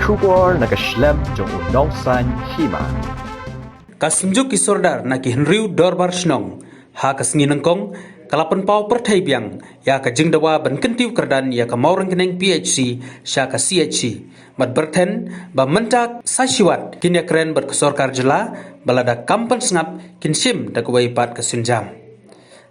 Kubor na Snem jong unongsan Hima. Kasunjuk Sordar na Hynriew dorbar Snong ha kasngi nangkong kalapan pau perthai biang ya ka jingdawa ban kentiu kerdan ya ka maurang keneng PHC sya ka CHC mat berten ba mentak sashiwat kin ya keren ber Sorkar jela balada kampan sngap kin sim da kwai pat ka sunjam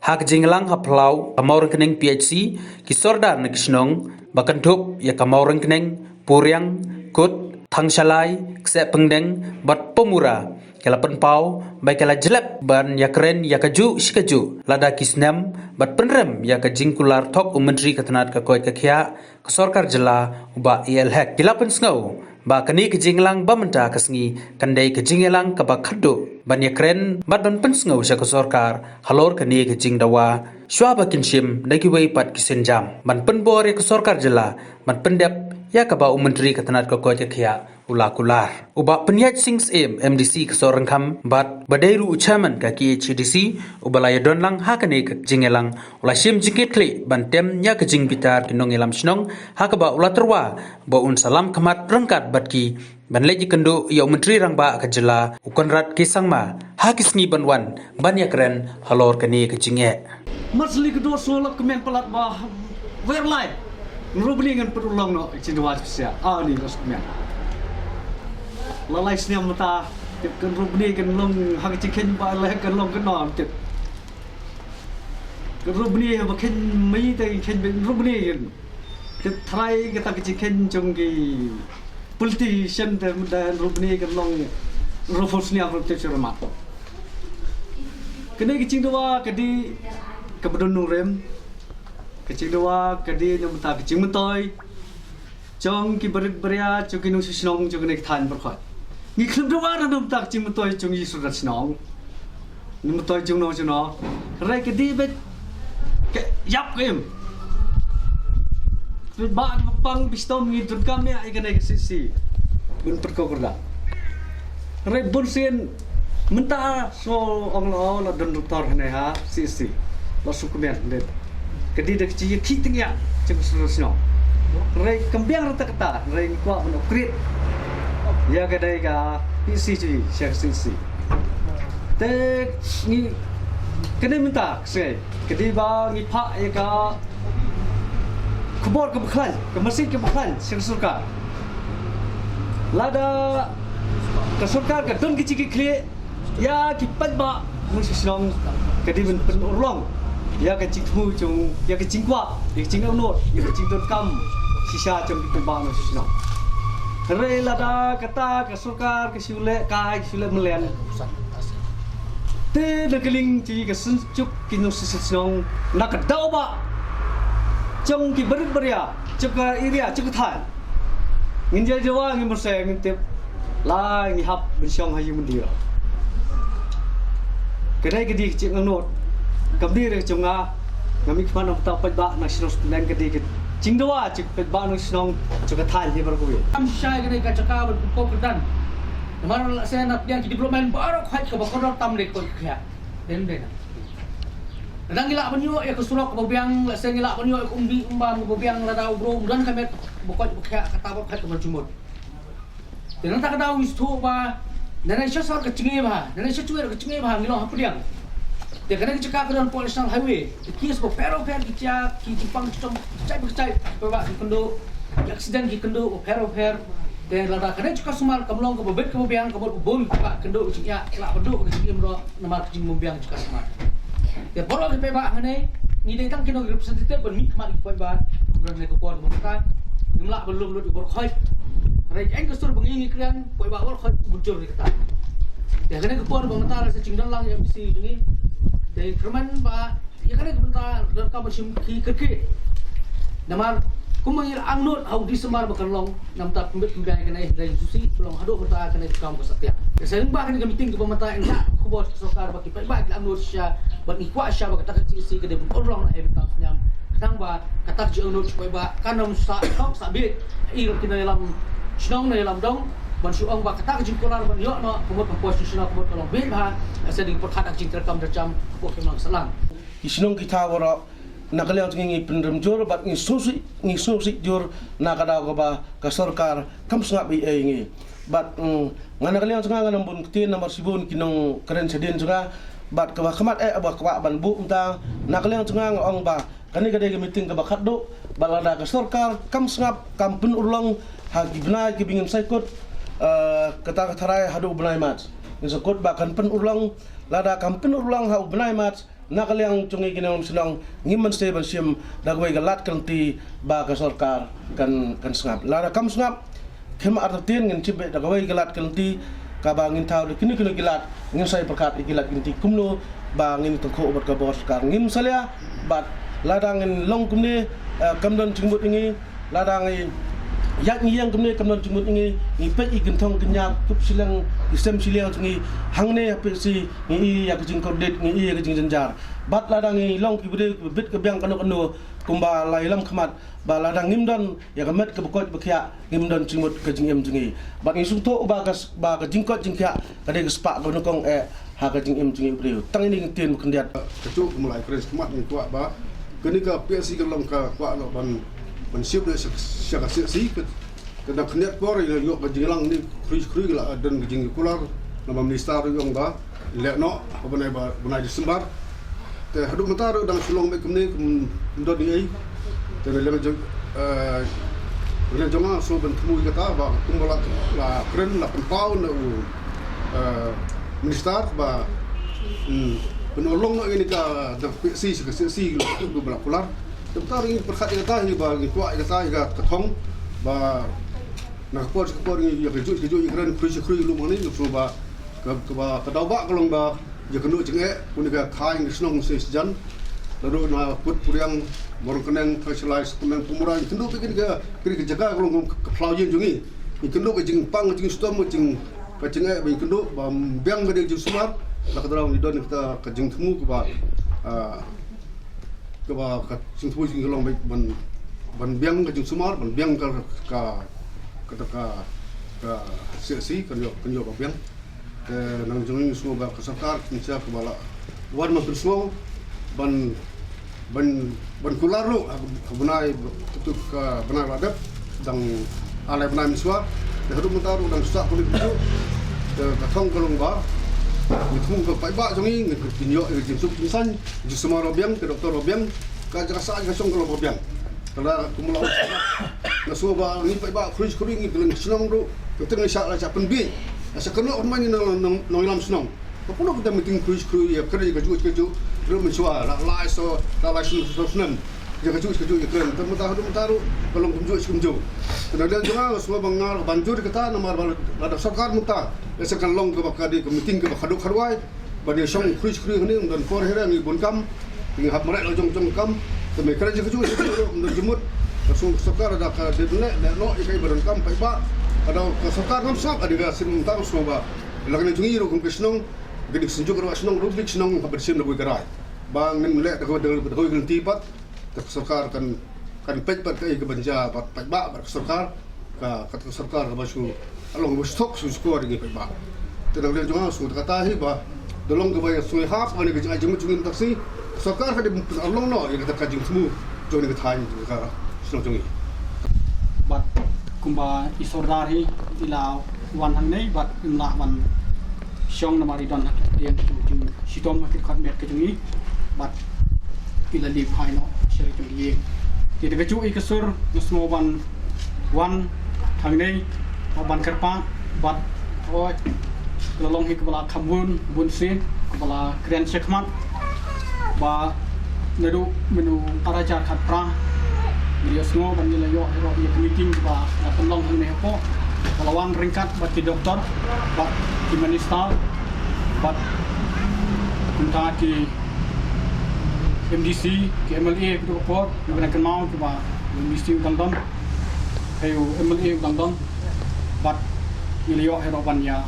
ha ka jinglang ha plau ka maurang keneng PHC ki Sordar na Snong ba kanthuk ya ka maurang keneng Puriang kut thangsalai kse pengdeng bat pemura kalapan pau baik kala jelap ban ya keren ya kaju sikaju lada Snem bat penrem ya kajingkular tok menteri ketenat ka koi kakhya ke Sorkar jela uba hek kilapan sngau ba kani kajinglang ba menta kasngi kandai kajingelang ka ba khaddo ban ya keren bat ban pensngau sya ke Sorkar halor kani kajingdawa shwa ba kinshim dagi wei pat kisenjam ban penbor ya ke Sorkar jela ban pendep ya ka ba menteri ketenat ka koi kakhya ulakular uba penyat sings MDC ke seorang kam bat badairu chairman ka Sshds ubalaya donlang hakane ka jingelang ula sim jingit kli bantem nya ka jing bitar kinong elam snong hakaba ulaterwa ba un salam kamat rengkat batki ban leji kendo ya menteri rangba ka jela ukonrat kisangma hakisngi banwan ban ya keren halor kani ka jinge masli kedua solok kemen pelat bah verlai rublingan perulong no cinwa sia ni los kemen lalai Snem mata tip kan rubni kan long hak chicken ba la kan long kan nom tip kan rubni ba ken mai ta ken ben rubni kan tip try ka ta chicken jong ki politician dan rubni kan long rufus ni aku tip cermat kene ki cingdawa kadi kabdon rem ki cingdawa kadi nam ta ki cingmentoi jong ki berit beria jong ki nung sinong jong nek than berkhot ni klub dawa na dum tak jing metoy jong yi surat sinong ni metoy jong no jono rai ke di bet ke yap kem ba pang pistom ni durkam ya ikane ke sisi bun perkokorda rai bunsin menta so ong lo la don doktor ne ha sisi lo sukumen de ke di de chi ki ting ya jong surat sinong rai kambiang rata kata rai kwa no krit ya kadai ka PCG sshds te ni kene minta se kedi ba ni pha ya ka kubor ke bakhan ke masjid ke bakhan Sorkar lada ke Sorkar ke don ki kli ya ki pat ba mun sinong kedi ben urlong ya ka jingmu jong ya ka jingkwa ya jingau no ya ka jingdon kam sisa jong ki ba no sinong Rai lada kata ke Sorkar ke sule kai sule melen te legeling ji ke senjuk kinu sisong nak dau ba jong ki berit beria juga iria juga than ngin je jawa ngin berse ngin tip la ngi hap bensyong hayu mendia kedai gedi cik nganot kamdi re jonga ngami kman ta pa ba na sinos nang gedi cingdawa cik pet ba no sinong juga than hi berkuwi am syai gede ka cakap berpokok kedan mana la saya nak yang development baru khaj ke bakor tam de ko khya den den kadang gila penyo ya ke sulok ke bobiang la saya gila penyo ke umbi umbang ke bobiang la dau bro dan kamet bokot khya kata ba khaj ke berjumut den tak dau wis thu ba dan saya sor ke cinge ba dan saya cuir ke cinge ba ngilong hapudiang dia kena cakap ke dalam national highway kias bo pero ki Jepang cong cai bawa ki kendo accident ki kendo bo pero dan lada kena cakap sumar kamlong ke bobet ke bobiang ke bon ba kendo ya la bodo ke ki mro namar ki bobiang cakap sumar dia boro ke ba ngene ni dei tang kino representative ben mi kma ki ba ran ne ko por mo ta ngimla belum lu bor khoi rai en ke sur bengi ni kran ba bor khoi bujur ni kata dia kena ke por ba mata sa cingdon lang ya mesti ni dari kerman ba ya kan bentar dan ka bersim ki keke namar kumangir angnot au di semar bakalong nam ta pembet pembiay kana dari susi belum hado berta kana kam ko satya sering ba kan meeting ke pemata enggak ko bos Sorkar ba ki ba angnot sya ba ikwa sya ba kata si ke de orang na event nyam kadang ba kata ji angnot supaya ba kanam sa kok sabit ir kina dalam snong na dalam dong ban suang ba kata jingkolar ban yo no kumot posisiona kumot kolong be ba asa ding perkhat jing terekam derjam ko kemang salang Isnong kita wara nakaliang ngi pendem jor bat ngi susi jor nakada ko ba ka Sorkar kam sngap bi ngi bat ngana kaliang nga ngana bun tin nomor sibun kinong keren sedin juga bat ka khamat ba ka ban bu ta nakaliang nga ong ba kani kadai meeting ka bakat do balada ka Sorkar kam sngap kam pen ulang ha Bnai ki bingin saikot kata tarai hadu Bnai mat nisakot ba kan pen ulang lada kam pen ulang ha Bnai mat nakaliang cungi kinong senang ngiman stay ban sim dagway galat kan ti ba ka Sorkar kan sngap lada kam sngap Hima artin ngin cibe dagway galat kan ti ka ba ngin taw kini gilat ngin sai perkat gilat kinti kumno ba ngin tengko obat ka bos kar ngim salia bat ladang ngin long kumni kamdon cingmut ingi ladang yak ngiang kumni kamdon cingmut ingi ni pe igin thong kenyak kup silang isem siliang ngi hangne pe si ngi yak jing kordet ngi yak jing janjar bat ladang ngi long ki bit ke biang kanu kumba lai lam khamat ba ladang ngimdon ya kamet ke bokot bekhya ngimdon cingmut ke jingem jingi bat ngi sungto ba ka jingkot jingkya kade ke spa ko nokong ha ka jingem jingi brio tang ini ngtin kendiat kecu mulai kres khamat ni tua ba kenika PSC kelong ka kwa lo ban siap de syaka si kena kendiat por yo ka jinglang ni krui la dan jing kular nama minister yong ba lekno apa Bnai Desember te hadu mentar dang sulong me kumni ndot ni te le jong le jong so ben temu kata ba kumbola la kren la pau na minister ba penolong nak ini ka dak si du bala kular tentar ini perkhat kata ni ba ni tua kata ga katong ba nak por ni ya keju keren krui lu mani lu ba ka dau ba kolong ba ya kenu jenge punika khai ngisnong sejan lalu na put puriang morong keneng specialize keneng pumurang kendu pikir ke jaga kolong ke plaujin jungi kendu ke jing pang jing stom jing ka jenge ba kendu ba biang gede jing sumar la kadra ni don kita ka jing temu ke ba jing temu jing kolong ban biang ke jing sumar ban biang ka si kan yo ba biang nang jungin semua ba Sorkar kinsa ke bala wan ma semua ban kular lu Bnai tutup ke Bnai wadap dang alai Bnai miswa de hadu mentaru dang sak kulit itu de katong kolong ba itu ke pai ba jungin ke tinyo jing sub insan jing semua robiang ke doktor robiang ka jasa ka song kolong robiang kalau kumulau na semua ba ni pai ba krui ni geleng senong ru keteng syak la capen bi asa kena orang ni nang ilam senong apa nak kita meeting krui ya kerja keju belum mencuba la Snem ya keju ya keren mentaru kalau kumju kemudian juga semua bangar banjur kata nomor ada Sorkar muta ya sekan long ke bakadi ke meeting ke bakaduk harwai badi song krui ni dan for hera ni bonkam tinggal hab merek lojong kam tapi kerja keju dan jemut Sorkar ada ka dedne no ikai beronkam pai ba ada Sorkar nam sak ada gasin tahu semua lagan jungi ro kumkesnong gede senjuk ro asnong rubik senong bersin lebih gerai bang nin lek ko ganti pat Sorkar kan pej pat kai ke banja pat pai ba Sorkar ka kata Sorkar ka basu along bus stok su skor ni pai ba tedang dia junga su kata hi ba dolong ke bayar sui hap ani ke jeng jungin taksi Sorkar ka de along no ya kata kajing semu joni ke thai ka senong jungi bat kumba isordar hi ila wan hang nei bat imla wan syong na mari don yang tu sitom makit khat met ke jungi bat ila li phai no sheri jungi ti de ju ikasur nusmo wan hang nei ban kerpa bat oi lolong hi kebala khabun bun sin kebala kren sekmat ba nedu menu arajar khat pra dia semua bandila yo ya meeting ba tolong hang ne po lawan ringkat bat ki doktor bat ki minister bat kunta ki MDC ki MLA ki report bukan kenal ki ba MDC London kayu MLA London bat ilio hero ban ya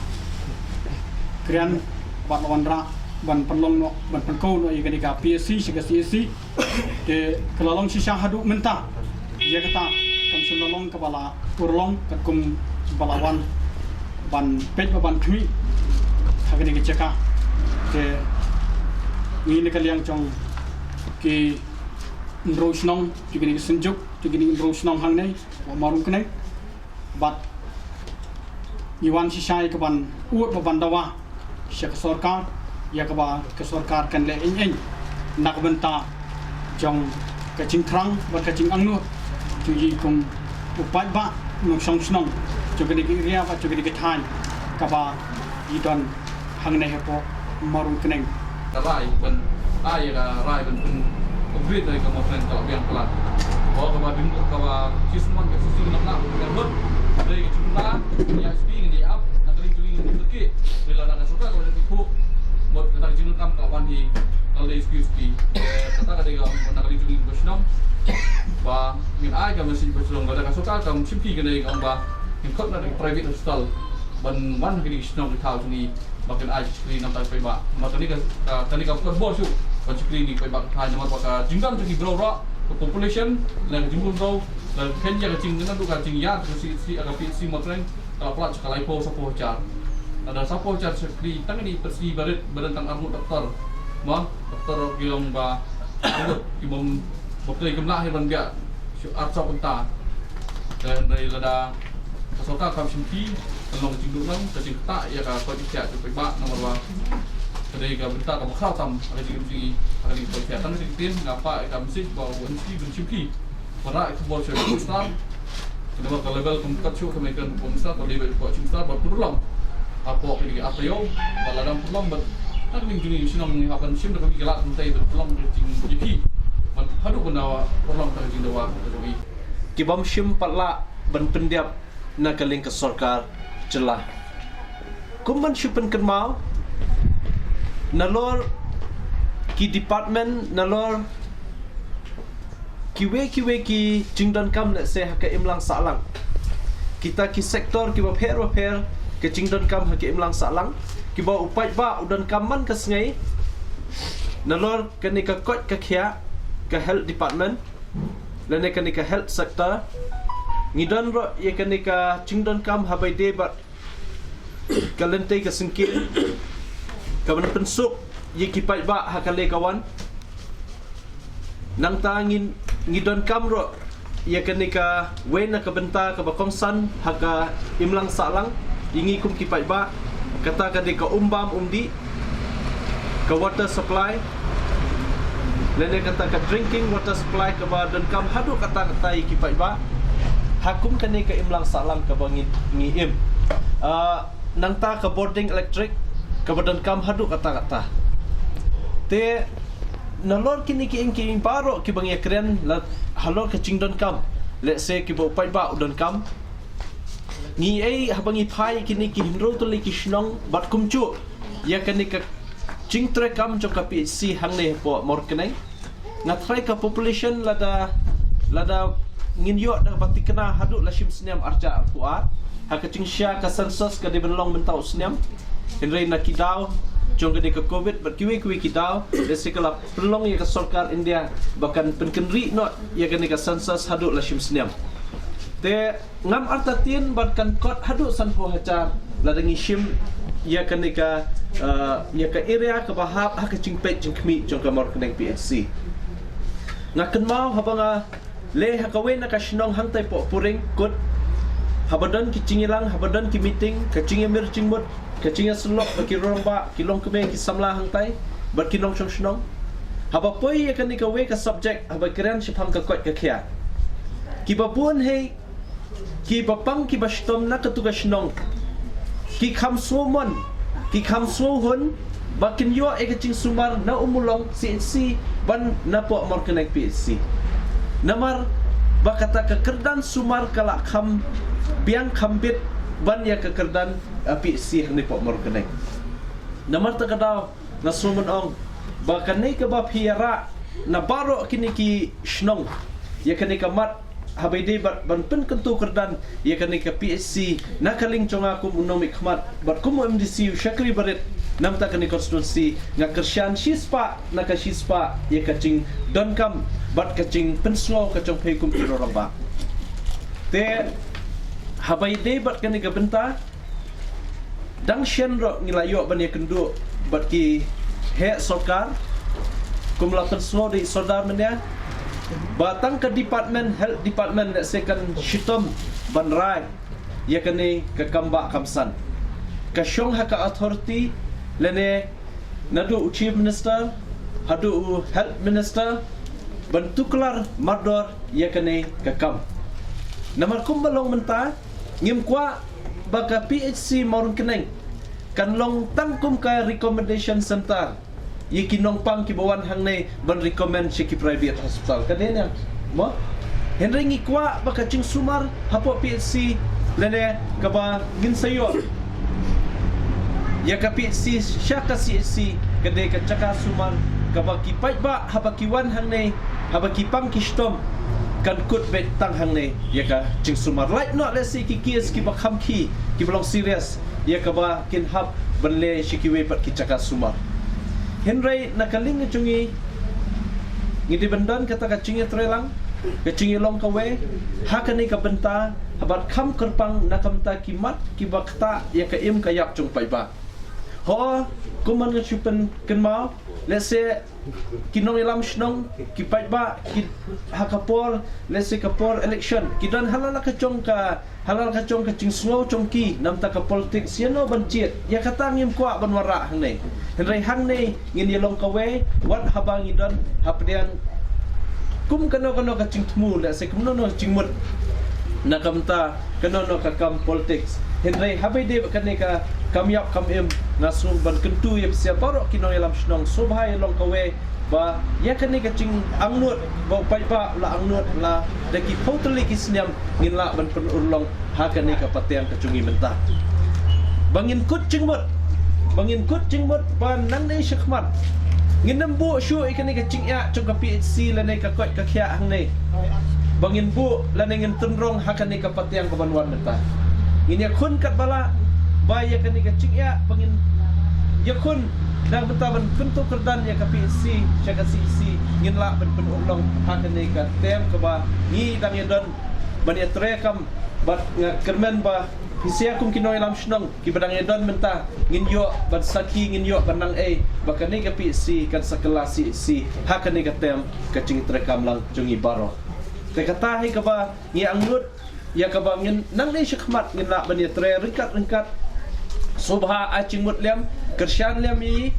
krian bat lawan ra ban penlong no ban penkau no ya ka PSC CSC ke kelalong sisa hadu mentah dia kata kan senolong kepala urlong kum balawan ban pej ban kmi hagani ke ceka ke ni kaliang chong ki nro snong juga ni senjuk juga ni nro snong hang nei marung kenai bat Iwan sisai ke ban uat ban dawa sya ke Sorkar ya ke Sorkar kan le ing nak benta jong kacing krang bat kacing angnu tuji kong upat ba nong song snong juga ni ria ba juga ni thai ka ba idon hang nei hepo marung kenai rai ben rai ben complete dari kemudian kalau yang pelan bahwa kemarin kalau kisman ke sisi nak kan dari jumlah yang speaking di up nak tuling dekat bila nak suka kalau itu buat kita jinun kam kawan di kalau di speak kata dari nak tuling bersnam ba min ai kami masih bersnam kalau suka kami simpi kena kami ba ikut dari private hospital ban wan kini snam di tahun ni makin ai screen nampak ba matani ka bos tu basically ni ba hanya maka jinggan tu berora population dan jumlah tu dan Kenya kecing dengan tu kecing ya si agak si matren kalau pula sekalai po sapo car ada sapo car sekali tang ni persi berentang armut doktor doktor gilang ba armut kibom boktai gemlah heban dia arsa penta dan dari lada Sorkar kam simpi kalau kecing dulu kecing tak ya ka ko dia tu ba nomor 1 dari ka benta ka bakal tam ada di kesehatan di tim ngapa ka mesti bawa wansi simpi para ekspor syarikat Islam kita ke level keempat show kemekan pemirsa atau level kuat cinta berpeluang apa ke atau dalam peluang tak mungkin senang akan sim dengan gelak mentai berpeluang jing GP hadu benawa peluang tak jing dawa tapi kibam sim patla ban pendiap na kaling ke Sorkar celah kumban sipen kenmau nalor ki department nalor kiwe ki jingdan kam nak se hak imlang salang kita ki sektor ki bapher ke jingdan kam hak imlang salang ki ba upai ba udan kaman ke sengai nalor kani ka kot ka khia ka health department lane kani ka health sector ngidan ro ye kani ka jingdan kam habai de ba kalentai ka singkil ka ban pensuk ye ki pai ba hakale kawan nang tangin ngidon kamro ya kenika wena ka benta ka bakongsan haka imlang salang ingi kum kipai ba kata ka de ka umbam umdi ka water supply lene kata ka drinking water supply ka ba don kam hadu kata kipai ba hakum kenika imlang salang ka bangit ngiem nang ta ka boarding electric ka don kam hadu kata te nalor kini ki ingki paro ki bang yakren la halor ka chingdon kam let's say ki bo pai ba udon kam ni ai habangi thai kini ki hindro to li ki shnong bat kumchu ya kani ka chingtre kam cho ka PHC hangne po mor kenai na thai ka population lada ngin yo da bakti kena hadu la shim Snem arja puat ha ka chingsha ka census ka de benlong mentau Snem Hynriew na kidau jong gede ke covid berkiwi kidau desikala pelong ya ke Sorkar India bahkan penkenri not ya gede ke census hadu la shim Snem te ngam artatin bahkan kot hadu sanpo hacar ladangi shim ya gede ke ya ke area ke bahap ha ke cingpet cingkmi jong ke mor keneng PHC ngaken mau habanga le ha kawen ka shnong hangtai po puring kut habadan ki cingilang habadan ki meeting ka cingimir cingmut kacingnya selok bagi romba kilong keme ki samla hangtai ber kilong chong shnong haba poi akan ni ka we ka subject haba keren shipam ka kot ka khia ki babun he ki bapang ki bastom na ka tu ka shnong ki kham somon ki kham so hun bakin yo e ka ching sumar na umulong CHC ban na po mor connect PHC namar bakata ka kerdan sumar kala kham biang khambit ban ya kekerdan PHC ni po mor kenai namar ta kada na sumun ong ba kanai ka ba phiara na baro kini ki shnong ya kanai ka mat habai de ban pen kentu kerdan ya kanai ka PHC na kaling chonga kum unomik khmat bat kum MDC shakri baret nam ta kanai constituency nga kersyan shispa na ka shispa ya kaching don kam bat kaching penslo ka chong phei kum kiroramba te habai de bat kani ka benta dang shenro ngilayo ban ya kendu bat ki he Sorkar kum la penslo di sordar menya Batang ke department health department let's say kan shitom ban rai ya kene ke kamba kamsan ka syong haka authority lene nadu chief minister hadu health minister bentuklar mador ya kene ke kam namar kumbalong menta ngim kwa baka PHC maurun keneng kan long tangkum ka recommendation center Yiki nong pang kibawan hang nei ban recommend shiki private hospital kadenya mo Hynriew ngi kwa baka ching sumar hapo PHC lene kaba gin sayo ya ka PHC syaka CHC kade ka chaka sumar kaba kipai ba haba kiwan hang nei haba kipang kistom kan kut bet tang hang nei ya ka ching sumar like not let's say ki kies ki bakham ki belong serious ya kaba kin hab banle shiki we pat ki chaka sumar Hynriew nakaling na chungi ngidi bendan kata kacingnya trelang kacingnya long kawe hakani ka benta habat kam kerpang nakamta kimat kibakta ya ka im kayak chung pai ba ho kuman nga chupen kenmau let's say kinong ilam shnong kipai ba ki hakapor let's say kapor election kidan halal ka chong ka ching slow chong ki namta ka politics yano bancit ya kata ngim kwa banwara hang nei Hynriew hang nei ngin yelong kawe wat habang idan hapdian kum kano ka ching tmu let's say kum no ching mut nakamta kano ka kam politics Hynriew habai de kan ka kamyap kamim ngasung ban kentu ya sia barok kinong yalam shnong subhai long kawe ba ya kan ka ching angnut ba pai ba la angnut la daki totally ki Snem ngin la ban pen urlong ha kan ka patyang ka chungi mentah bangin kut chingmut ba nang nei shakmat ngin nambu shu ikan ka ching ya chung ka PHC la nei ka kot ka khya hang nei bangin bu la nei ngin tunrong ha kan ka patyang ka banwan mentah ngin ya khun kat bala Baya kan ka cik ya pengin yakun nang bentaban kentu kerdan ya ka PHC syaka CC ngin la ben pen ulong hakan ni ka tem ka ba ni dang yadon ban ya trekam bat kermen ba hisia kum kinoy lam shnong ki badang yadon menta ngin yo bat saki ngin yo banang bakan ni ka PHC kan sakela CC hakan ni ka tem ka cing trekam lang jungi baro te kata hi ka ba ngi angut ya ka ba ngin nang ni syakmat ngin la ban ya tre ringkat subha acing mut lem kersyan lem yi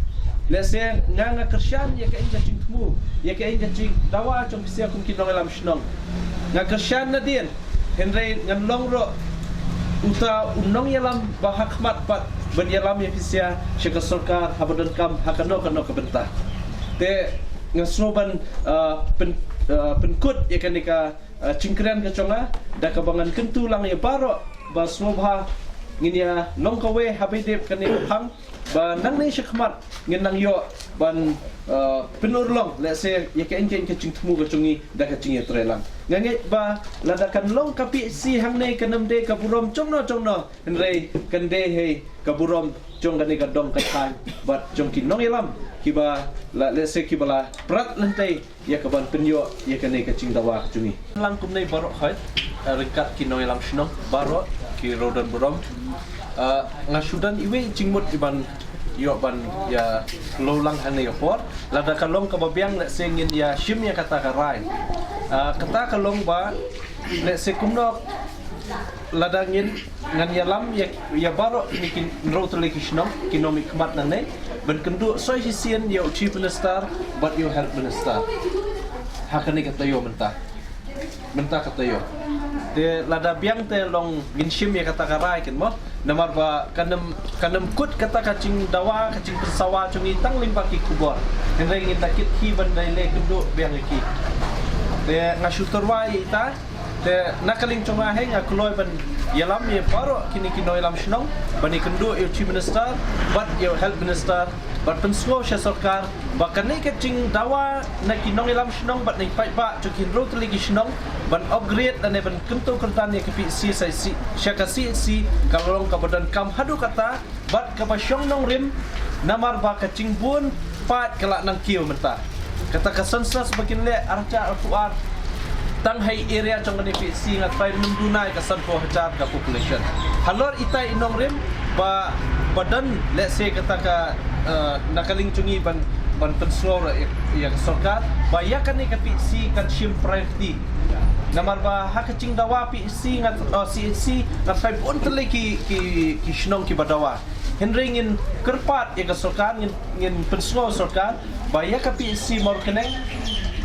lese nganga kersyan ya ka inga cing tmu ya ka inga cing dawa chung sia kum kinong lam shnong nga kersyan na din Hynriew ngan long ro uta unong yalam bahakmat pat ben yalam ya fisia syaka Sorkar habadan kam hakano ka benta te ngasroban penkut ya kan ka cingkran ka chonga da ka bangan kentu lang ya baro ba subha nginya long kawe habidep kani hang ba nang nei shakmat ngin nang yo ban penurlong let's say ya ka engken ka cingtmu ka chungi da ka cingi trelang nganget ba ladakan long ka PHC hang nei kanam de ka burom chongno Hynriew kan de he ka burom chong kani ka dong ka thai bat chong ki nong yalam ki ba let's say ki bala prat lantai ya ka ban penyo ya kani ka cing dawa ka chungi lang kum nei barok khai rekat ki nong yalam shnong barok ki rodan burom ngasudan iwe cingmut iban yo ban ya lolang hane yo por lada kalong ka babiang na singin ya shim ya kata ka rai kata kalong ba le se kumno lada ngin ngan ya lam ya baro ni kin rotole kishno kinomik mat na ne ban kendu so hisien yo chief minister but yo health minister hakane kata yo mentah kata yo te lada biang te long ginshim ya kata karai kin mo namar ba kanem kut kata kacing dawa kacing persawa cungi tang limpa ki kubor Hynriew ngin takit ki bandai le kendu biang ki te ngasutorwai ita te nakaling chunga he nga kloy ban yalam ye paro kini kinoi lam shnong bani kendu yo chief minister but yo health minister but penslo sha Sorkar bakane kacing dawa na kinong ilam shnong but nei pai ba chukin rot legi shnong ban upgrade dan ban kentu kertan ya kepi CSIC syaka CSC kalong ka badan kam hadu kata bat ka basyong nong rim namar ba kacing bun pat kelak nang kiu menta kata kasansas bakin le arca alfuar tang hai area chong ni PHC ngat pai mendunai ka san po hajar ka population halor itai inong rim ba badan let's say kata ka nakaling chungi ban ban penslo ya Sorkar bayakan ni KPC kan shim priority namar ba hakacing dawa PSC ngat CSC ngat fai pun tele ki shnong ki badawa Hynriew ngin kerpat ya Sorkar ngin penslo Sorkar bayaka PSC mor keneng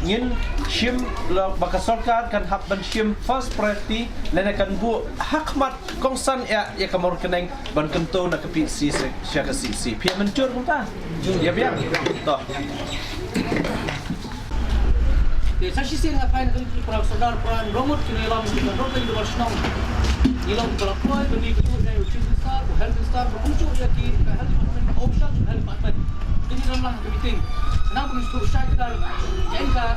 ngin shim baka Sorkar kan hak ban shim first priority lena kan bu hakmat kongsan ya kamor keneng ban kento na KPC sia ka CC pia mencur kunta ya biang to Sshds ngapain kan para saudara para romot kini lam kita rot lagi dua senang ilang pelakon bagi ketua ucap besar health star berkuncuk ya ki health department option health department ini dalam meeting senang pun suruh saya kita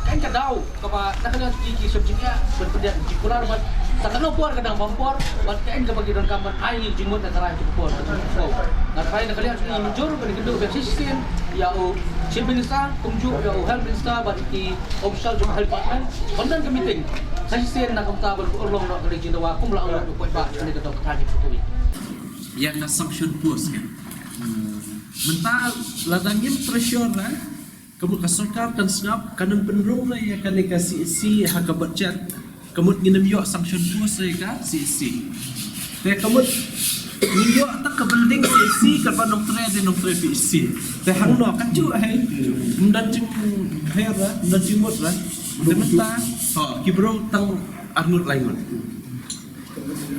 kain ka daw kapa nakalian ki subjeknya berpedia di kular bat sakano puar kadang bampor bat kain ka bagi dan kamar air jimut antara itu puar so ngapain nakalian ini menjur bagi kedua sistem ya chief minister kumju ya health minister bat ki official jum health department bandan ke meeting Sshds nak kamta berulong nak dari jindawa kum la orang buat ba ni kita tanya itu yang na sanction post kan mental ladangin pressure lah kamu ka Sorkar kan snap kanang penrong lah ya kan ka CC haka budget kamu nginem yo sanction post ka CC te kamu niyo tak ke building CC ka banong tre PC te hangno kan ju hai mundan jing hera mundan jing mot lah dementa ki bro tang arnut lain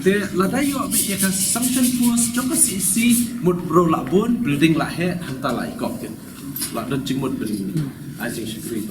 te ladayo bi ya ka sanction post jong ka CC mut bro labon building la he hanta la ikop ken la dan jing mot ben ajing shukri